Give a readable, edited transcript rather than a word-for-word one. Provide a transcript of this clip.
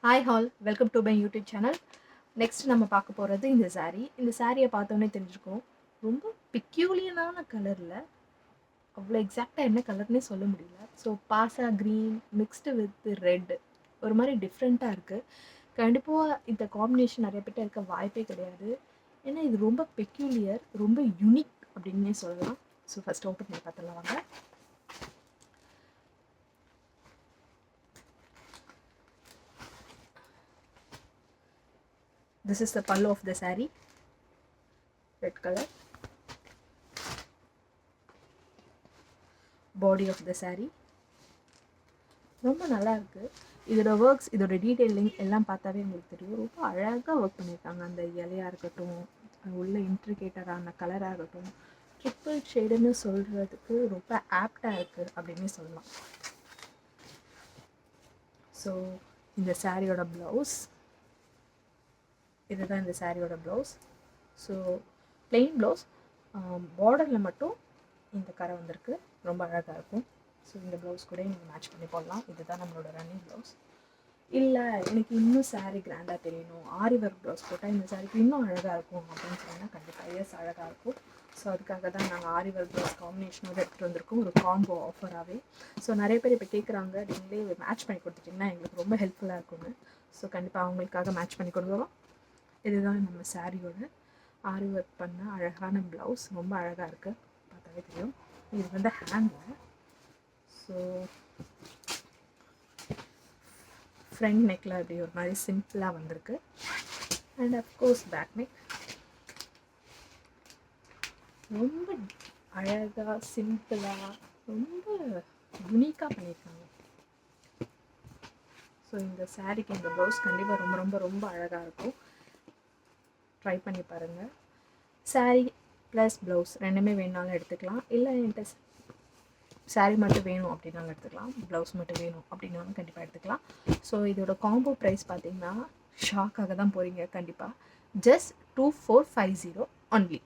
Hi hall, welcome to my YouTube channel. Next நம்ம பார்க்க போகிறது இந்த saree. இந்த சாரியை பார்த்தோன்னே தெரிஞ்சிருக்கோம், ரொம்ப பிக்யூலியனான கலரில், அவ்வளோ எக்ஸாக்டாக என்ன கலர்னே சொல்ல முடியல. So Bhasa green mixed with red, ஒரு மாதிரி டிஃப்ரெண்ட்டாக இருக்குது. கண்டிப்பாக இந்த காம்பினேஷன் நிறைய பேர்ட்ட இருக்க வாய்ப்பே கிடையாது. ஏன்னா இது ரொம்ப பெக்யூலியர், ரொம்ப யூனிக் அப்படின்னே சொல்லலாம். ஸோ ஃபஸ்ட் ஓப்பன் பண்ணி பார்த்துலாம் வாங்க. This is the pallu of the saree, red color. Body of the saree ரொம்ப நல்லா இருக்குது. இதோட ஒர்க்ஸ், இதோட டீட்டெயிலிங் எல்லாம் பார்த்தாவே உங்களுக்கு தெரியும். ரொம்ப அழகாக ஒர்க் பண்ணியிருக்காங்க. அந்த இலையாக இருக்கட்டும், உள்ள இன்ட்ரிகேட்டடான கலராக இருக்கட்டும், ட்ரிப்பிள் ஷேடுன்னு சொல்கிறதுக்கு ரொம்ப ஆப்டாக இருக்குது அப்படின்னே சொல்லலாம். ஸோ இந்த சாரியோட ப்ளவுஸ், இதுதான் இந்த சாரியோட ப்ளவுஸ். ஸோ பிளெயின் ப்ளவுஸ், பார்டரில் மட்டும் இந்த கரை வந்திருக்கு, ரொம்ப அழகாக இருக்கும். ஸோ இந்த ப்ளவுஸ் கூட நீங்கள் மேட்ச் பண்ணி போடலாம். இதுதான் நம்மளோட ரன்னிங் ப்ளவுஸ். இல்லை எனக்கு இன்னும் சாரீ கிராண்டாக தெரியணும், ஆரி ஒர்க் ப்ளவுஸ் போட்டால் இந்த சாரிக்கு இன்னும் அழகாக இருக்கும் அப்படின்னு சொன்னால் கண்டிப்பாக எஸ், அழகாக இருக்கும். ஸோ அதுக்காக தான் நாங்கள் ஆரி ஒர்க் ப்ளவுஸ் காம்பினேஷனோட எடுத்துகிட்டு வந்திருக்கோம், ஒரு காம்போ ஆஃபராகவே. ஸோ நிறைய பேர் இப்போ கேட்குறாங்க, நீங்களே மேட்ச் பண்ணி கொடுத்துட்டிங்கன்னா எங்களுக்கு ரொம்ப ஹெல்ப்ஃபுல்லாக இருக்கும்னு. ஸோ கண்டிப்பாக அவங்களுக்காக மேட்ச் பண்ணி கொடுக்குறோம். இதுதான் நம்ம சாரியோட ஆரி ஒர்க் பண்ண அழகான ப்ளவுஸ், ரொம்ப அழகாக இருக்குது, பார்த்தாவே தெரியும். இது வந்து ஹேண்டில். ஸோ ஃப்ரண்ட் நெக்கில் அப்படி ஒரு மாதிரி சிம்பிளாக வந்திருக்கு. அண்ட் அஃப்கோர்ஸ் பேக் நெக் ரொம்ப அழகாக சிம்பிளாக ரொம்ப யுனிக்காக பண்ணியிருக்காங்க. ஸோ இந்த சாரீக்கு இந்த ப்ளவுஸ் கண்டிப்பாக ரொம்ப ரொம்ப ரொம்ப அழகாக இருக்கும். ட்ரை பண்ணி பாருங்கள். சாரீ ப்ளஸ் ப்ளவுஸ் ரெண்டுமே வேணுனாலும் எடுத்துக்கலாம். இல்லை என்கிட்ட சாரீ மட்டும் வேணும் அப்படின்னாலும் எடுத்துக்கலாம், ப்ளவுஸ் மட்டும் வேணும் அப்படின்னாலும் கண்டிப்பாக எடுத்துக்கலாம். ஸோ இதோட காம்போ ப்ரைஸ் பார்த்தீங்கன்னா ஷாக்காக தான் போகிறீங்க கண்டிப்பாக. Just 2450 only.